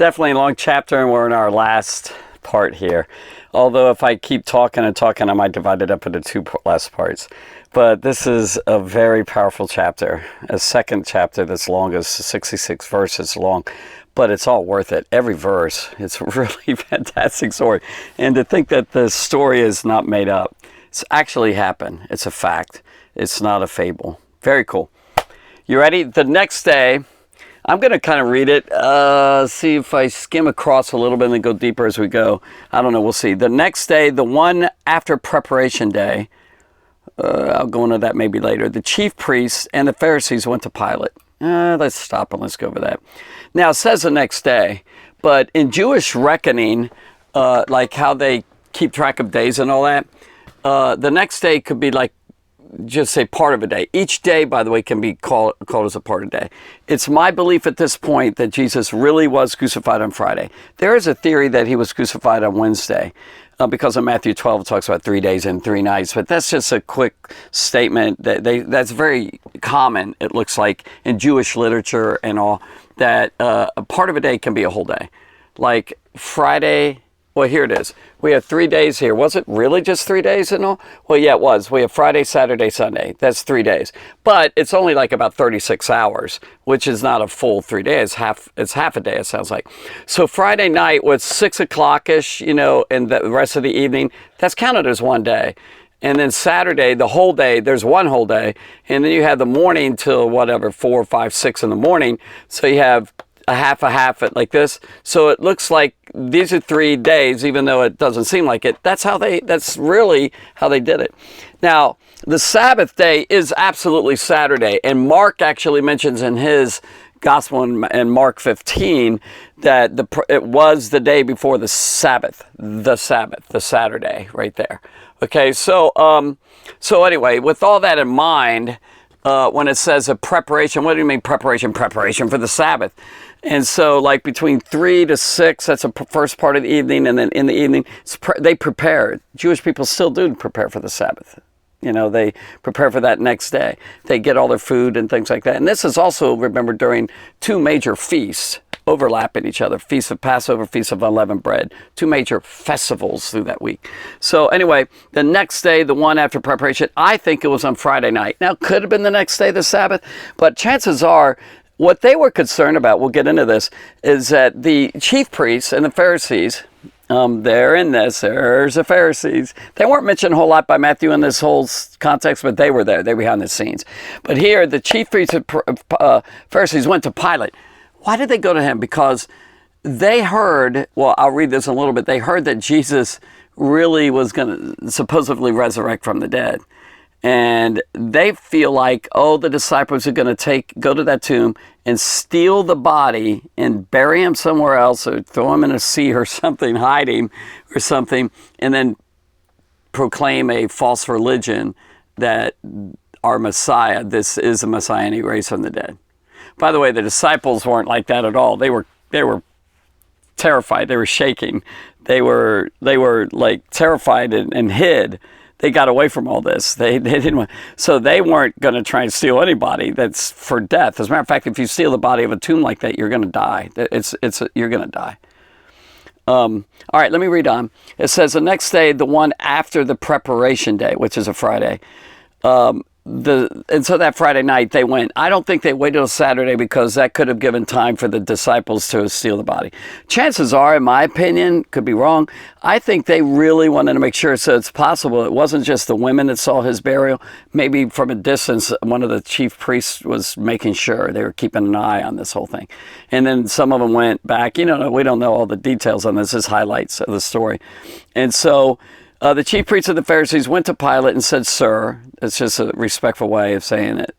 Definitely a long chapter, and we're in our last part here. Although if I keep talking and talking, I might divide it up into two last parts. But this is a very powerful chapter. A second chapter that's long as 66 verses long. But it's all worth it. Every verse. It's a really fantastic story. And to think that the story is not made up. It's actually happened. It's a fact. It's not a fable. Very cool. You ready? The next day, I'm going to kind of read it, see if I skim across a little bit and then go deeper as we go. I don't know. We'll see. The next day, the one after preparation day, I'll go into that maybe later. The chief priests and the Pharisees went to Pilate. Let's stop and let's go over that. Now, it says the next day, but in Jewish reckoning, like how they keep track of days and all that, the next day could be like, just say part of a day. Each day, by the way, can be called as a part of a day. It's my belief at this point that Jesus really was crucified on Friday. There is a theory that he was crucified on Wednesday because in Matthew 12 it talks about 3 days and 3 nights. But that's just a quick statement that's very common, it looks like, in Jewish literature and all, that a part of a day can be a whole day. Like Friday. Well, here it is. We have 3 days here. Was it really just 3 days and all? Well, yeah, it was. We have Friday, Saturday, Sunday. That's 3 days. But it's only like about 36 hours, which is not a full 3 days. It's half a day, it sounds like. So Friday night was 6 o'clock-ish, and the rest of the evening, that's counted as one day. And then Saturday, the whole day, there's one whole day. And then you have the morning till whatever, 4, 5, 6 in the morning. So you have a half like this. So it looks like these are 3 days, even though it doesn't seem like it. That's really how they did it. Now, the Sabbath day is absolutely Saturday. And Mark actually mentions in his gospel in Mark 15 that it was the day before the Sabbath, the Saturday right there. Okay, so anyway, with all that in mind, when it says a preparation, what do you mean preparation? Preparation for the Sabbath. And so like between 3 to 6, that's the first part of the evening. And then in the evening, they prepare. Jewish people still do prepare for the Sabbath. They prepare for that next day. They get all their food and things like that. And this is also, remember, during 2 major feasts overlapping each other. Feast of Passover, Feast of Unleavened Bread. 2 major festivals through that week. So anyway, the next day, the one after preparation, I think it was on Friday night. Now, it could have been the next day, the Sabbath, but chances are, what they were concerned about, we'll get into this, is that the chief priests and the Pharisees, there's the Pharisees. They weren't mentioned a whole lot by Matthew in this whole context, but they were there. They were behind the scenes. But here, the chief priests and Pharisees went to Pilate. Why did they go to him? Because they heard, well, I'll read this in a little bit. They heard that Jesus really was going to supposedly resurrect from the dead. And they feel like, the disciples are going to go to that tomb and steal the body and bury him somewhere else or throw him in a sea or something, hide him or something, and then proclaim a false religion that our Messiah, this is the Messiah and he raised from the dead. By the way, the disciples weren't like that at all. They were terrified. They were shaking. They were like terrified and hid. They got away from all this. They didn't want, so they weren't going to try and steal anybody that's for death. As a matter of fact, if you steal the body of a tomb like that, you're going to die. You're going to die. All right, let me read on. It says the next day, the one after the preparation day, which is a Friday, and so that Friday night they went. I don't think they waited till Saturday because that could have given time for the disciples to steal the body. Chances are, in my opinion, could be wrong, I think they really wanted to make sure so it's possible it wasn't just the women that saw his burial. Maybe from a distance, one of the chief priests was making sure. They were keeping an eye on this whole thing. And then some of them went back. We don't know all the details on this. This is highlights of the story. And so the chief priests of the Pharisees went to Pilate and said, "Sir," it's just a respectful way of saying it,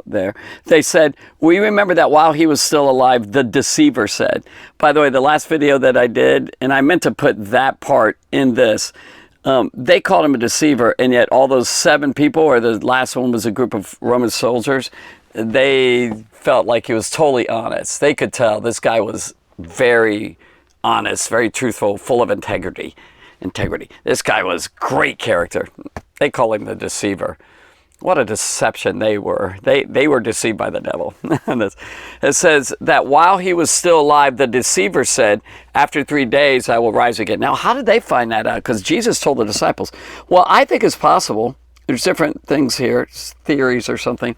there. They said, "We remember that while he was still alive, the deceiver said." By the way, the last video that I did, and I meant to put that part in this, they called him a deceiver, and yet all those 7 people, or the last one was a group of Roman soldiers, they felt like he was totally honest. They could tell this guy was very honest, very truthful, full of integrity. This guy was great character. They call him the deceiver. What a deception they were. They were deceived by the devil. It says that while he was still alive, the deceiver said, after 3 days, I will rise again. Now, how did they find that out? Because Jesus told the disciples. Well, I think it's possible. There's different things here, theories or something.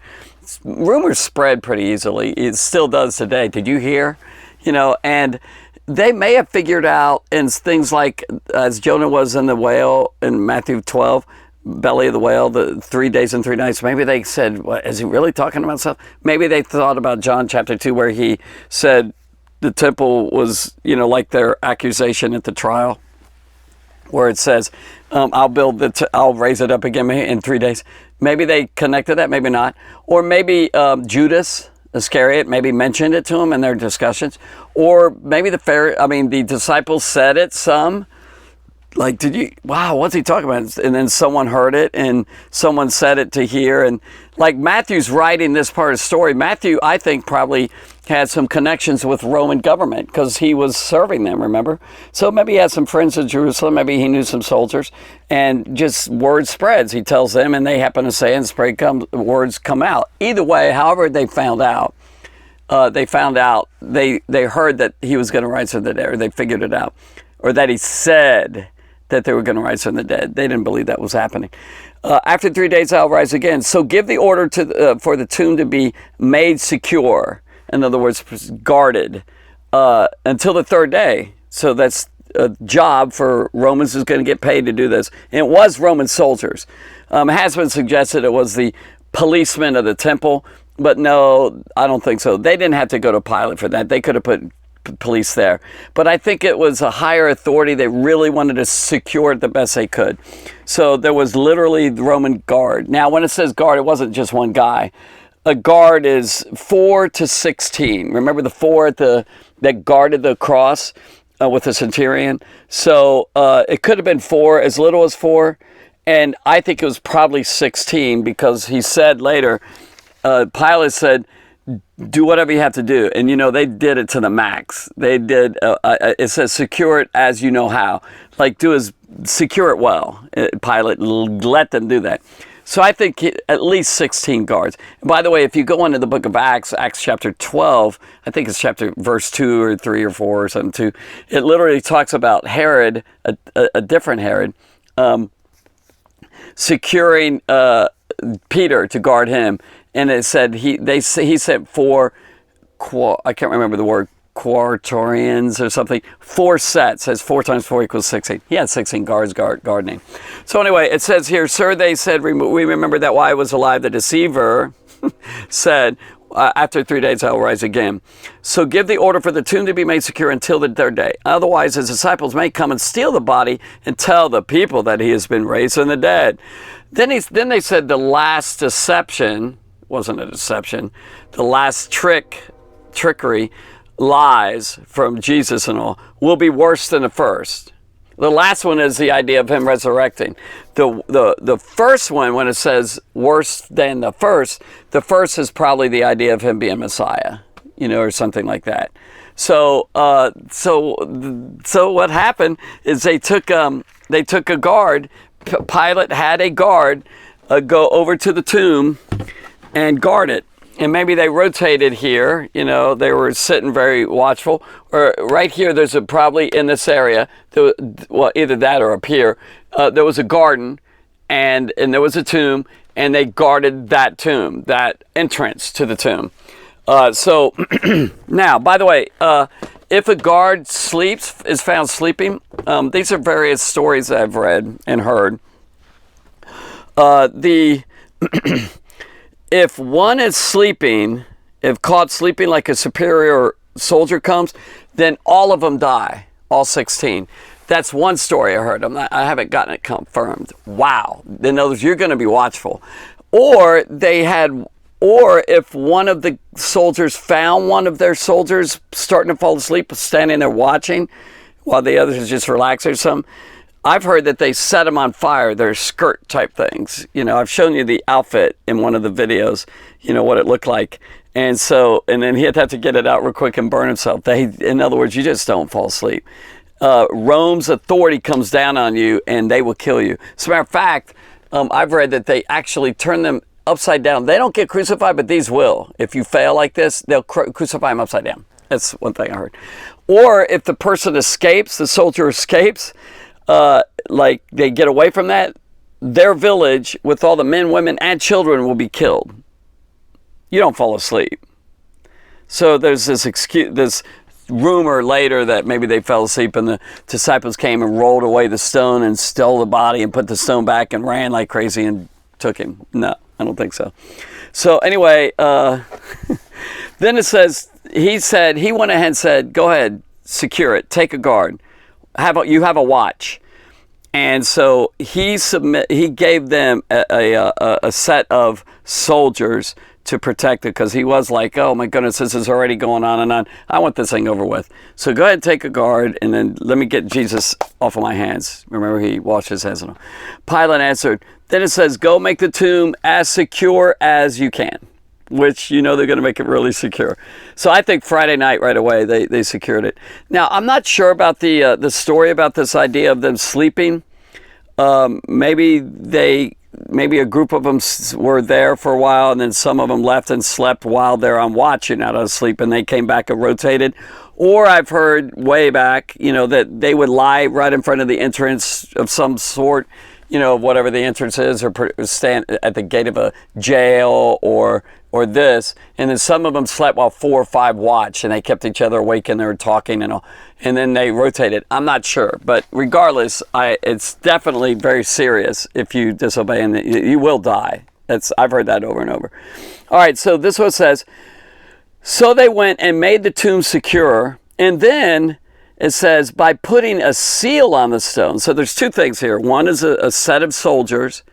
Rumors spread pretty easily. It still does today. Did you hear? And they may have figured out in things like, as Jonah was in the whale in Matthew 12, belly of the whale, the 3 days and 3 nights. Maybe they said, what, is he really talking about stuff? Maybe they thought about John chapter 2, where he said the temple was, like their accusation at the trial, where it says, I'll raise it up again in 3 days. Maybe they connected that, maybe not. Or maybe Judas Iscariot maybe mentioned it to him in their discussions. Or maybe the disciples said it, some. Like, wow, what's he talking about? And then someone heard it and someone said it to hear. And like Matthew's writing this part of the story, Matthew, I think, probably had some connections with Roman government because he was serving them, remember? So maybe he had some friends in Jerusalem. Maybe he knew some soldiers. And just word spreads. He tells them and they happen to say and words come out. Either way, however they found out, they heard that he was going to rise from the dead, or they figured it out. Or that he said that they were going to rise from the dead. They didn't believe that was happening. After 3 days, I'll rise again. So give the order for the tomb to be made secure. In other words, guarded until the third day. So that's a job for Romans who's going to get paid to do this. And it was Roman soldiers. It has been suggested it was the policemen of the temple. But no, I don't think so. They didn't have to go to Pilate for that. They could have put police there. But I think it was a higher authority. They really wanted to secure it the best they could. So there was literally the Roman guard. Now, when it says guard, it wasn't just one guy. A guard is 4 to 16. Remember the 4 that guarded the cross with the centurion? So it could have been 4, as little as 4. And I think it was probably 16 because he said later, Pilate said, do whatever you have to do. And, they did it to the max. They did, it says, secure it as you know how. Like, secure it well. Pilate let them do that. So I think at least 16 guards. And by the way, if you go into the book of Acts chapter 12, I think it's verse 2 or 3 or 4 or something too, it literally talks about Herod, a different Herod, securing Peter to guard him. And it said he sent 4, I can't remember the word, quaternions or something, 4 sets, as 4 times 4 equals 16. He had 16 guards guarding. So anyway, it says here, sir, they said, we remember that while I was alive, the deceiver said, after 3 days I will rise again. So give the order for the tomb to be made secure until the third day. Otherwise, his disciples may come and steal the body and tell the people that he has been raised from the dead. Then they said the last deception, wasn't a deception, the last trickery, lies from Jesus and all, will be worse than the first. The last one is the idea of him resurrecting. The first one, when it says worse than the first is probably the idea of him being Messiah, or something like that. So what happened is they took a guard. Pilate had a guard go over to the tomb and guard it. And maybe they rotated here, they were sitting very watchful. Or right here, there's probably in this area, either that or up here, there was a garden and there was a tomb, and they guarded that tomb, that entrance to the tomb. So now, by the way, if a guard is found sleeping, these are various stories that I've read and heard. If one is sleeping, if caught sleeping like a superior soldier comes, then all of them die, all 16. That's one story I heard. I haven't gotten it confirmed. Wow. In other words, you're going to be watchful. Or if one of the soldiers found one of their soldiers starting to fall asleep, standing there watching, while the others just relax or something, I've heard that they set them on fire. They're skirt type things. I've shown you the outfit in one of the videos, what it looked like. And then he'd have to get it out real quick and burn himself. In other words, you just don't fall asleep. Rome's authority comes down on you and they will kill you. As a matter of fact, I've read that they actually turn them upside down. They don't get crucified, but these will. If you fail like this, they'll crucify him upside down. That's one thing I heard. Or if the person escapes, the soldier escapes, like they get away from that, their village with all the men, women, and children will be killed. You don't fall asleep. So there's this rumor later that maybe they fell asleep and the disciples came and rolled away the stone and stole the body and put the stone back and ran like crazy and took him. No, I don't think so. So anyway, then it says, he went ahead and said, go ahead, secure it, take a guard, you have a watch. And so he gave them a set of soldiers to protect it, because he was like, oh my goodness, this is already going on and on. I want this thing over with. So go ahead and take a guard, and then let me get Jesus off of my hands. Remember, he washed his hands. Pilate answered, then it says, go make the tomb as secure as you can, which, they're going to make it really secure. So I think Friday night right away, they secured it. Now, I'm not sure about the story about this idea of them sleeping. Maybe a group of them were there for a while, and then some of them left and slept while they're on watch and out of sleep, and they came back and rotated. Or I've heard way back, that they would lie right in front of the entrance of some sort, whatever the entrance is, or stand at the gate of a jail or this. And then some of them slept while 4 or 5 watched, and they kept each other awake and they were talking and all. And then they rotated. I'm not sure. But regardless, it's definitely very serious if you disobey, and you will die. I've heard that over and over. All right, so this one says, so they went and made the tomb secure, and then it says, by putting a seal on the stone. So there's 2 things here. One is a set of soldiers.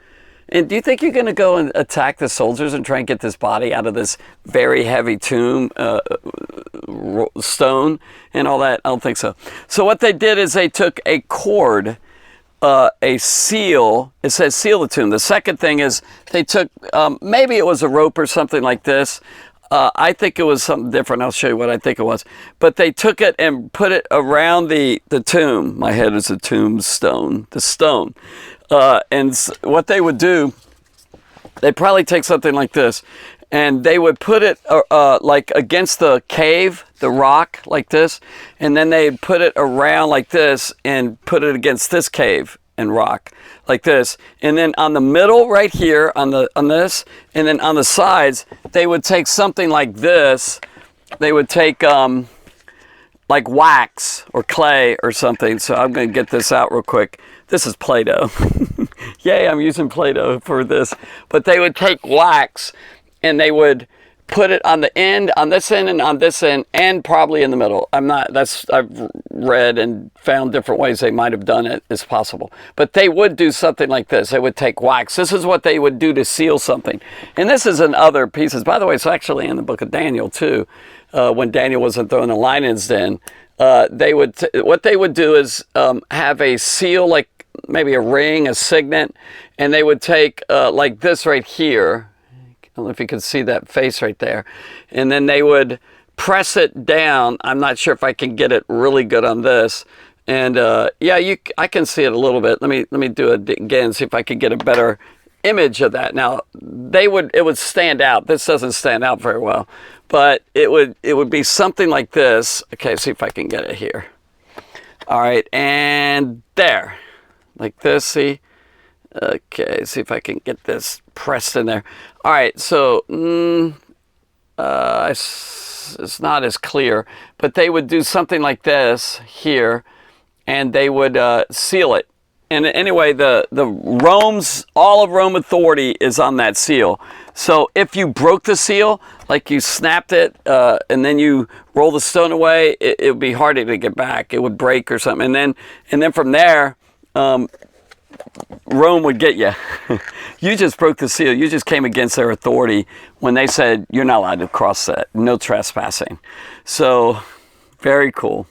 And do you think you're going to go and attack the soldiers and try and get this body out of this very heavy tomb, stone and all that? I don't think so. So what they did is they took a cord, a seal. It says seal the tomb. The second thing is they took, maybe it was a rope or something like this. I think it was something different. I'll show you what I think it was. But they took it and put it around the tomb. My head is a tombstone, the stone. And what they would do, they'd probably take something like this, and they would put it like against the cave, the rock, like this, and then they'd put it around like this and put it against this cave and rock, like this. And then on the middle right here, on this, and then on the sides, they would take something like this. They would take like wax or clay or something. So I'm going to get this out real quick. This is Play-Doh. Yay, I'm using Play-Doh for this. But they would take wax and they would put it on the end, on this end and on this end, and probably in the middle. I've read and found different ways they might have done it. It's possible. But they would do something like this. They would take wax. This is what they would do to seal something. And this is in other pieces. By the way, it's actually in the book of Daniel too. When Daniel wasn't thrown in the lion's den, what they would do is have a seal, like maybe a ring, a signet, and they would take like this right here. I don't know if you can see that face right there. And then they would press it down. I'm not sure if I can get it really good on this. And yeah, I can see it a little bit. Let me do it again, see if I can get a better image of that. Now, it would stand out. This doesn't stand out very well, but it would be something like this. Okay, see if I can get it here. All right, and there, like this, see? Okay, see if I can get this pressed in there. All right, so it's not as clear, but they would do something like this here, and they would seal it. And anyway, all of Rome authority is on that seal. So if you broke the seal, like you snapped it, and then you roll the stone away, it would be harder to get back. It would break or something. And then from there, Rome would get you. You just broke the seal. You just came against their authority when they said, you're not allowed to cross that. No trespassing. So, very cool.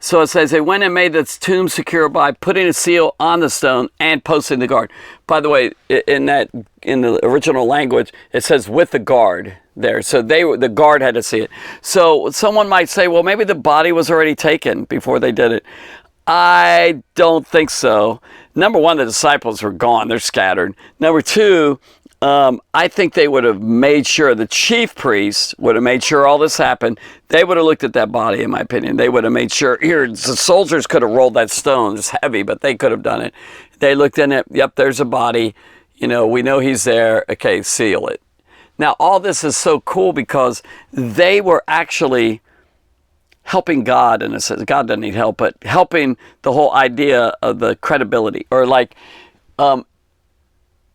So it says, they went and made the tomb secure by putting a seal on the stone and posting the guard. By the way, in the original language, it says with the guard there. So the guard had to see it. So someone might say, well, maybe the body was already taken before they did it. I don't think so. Number one, the disciples were gone. They're scattered. Number two, I think they would have made sure, the chief priests would have made sure all this happened. They would have looked at that body, in my opinion. They would have made sure, here, the soldiers could have rolled that stone. It's heavy, but they could have done it. They looked in it, yep, there's a body. You know, we know he's there. Okay, seal it. Now, all this is so cool because they were actually helping God, in a sense. God doesn't need help, but helping the whole idea of the credibility. Or like,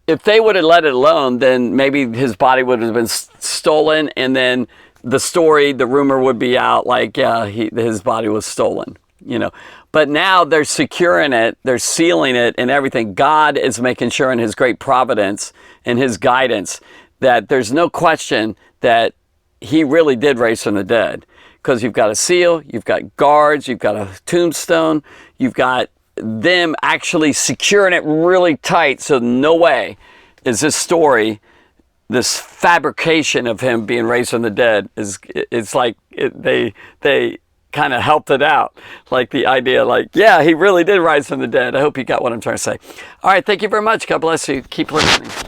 if they would have let it alone, then maybe his body would have been stolen, and then the rumor would be out like, yeah, his body was stolen, you know. But now they're securing it, they're sealing it and everything. God is making sure in his great providence and his guidance that there's no question that he really did raise from the dead. Because you've got a seal, you've got guards, you've got a tombstone, you've got them actually securing it really tight, so no way is this story, this fabrication of him being raised from the dead, it's like they kind of helped it out, like the idea, like, yeah, he really did rise from the dead. I hope you got what I'm trying to say. All right, thank you very much. God bless you. Keep listening.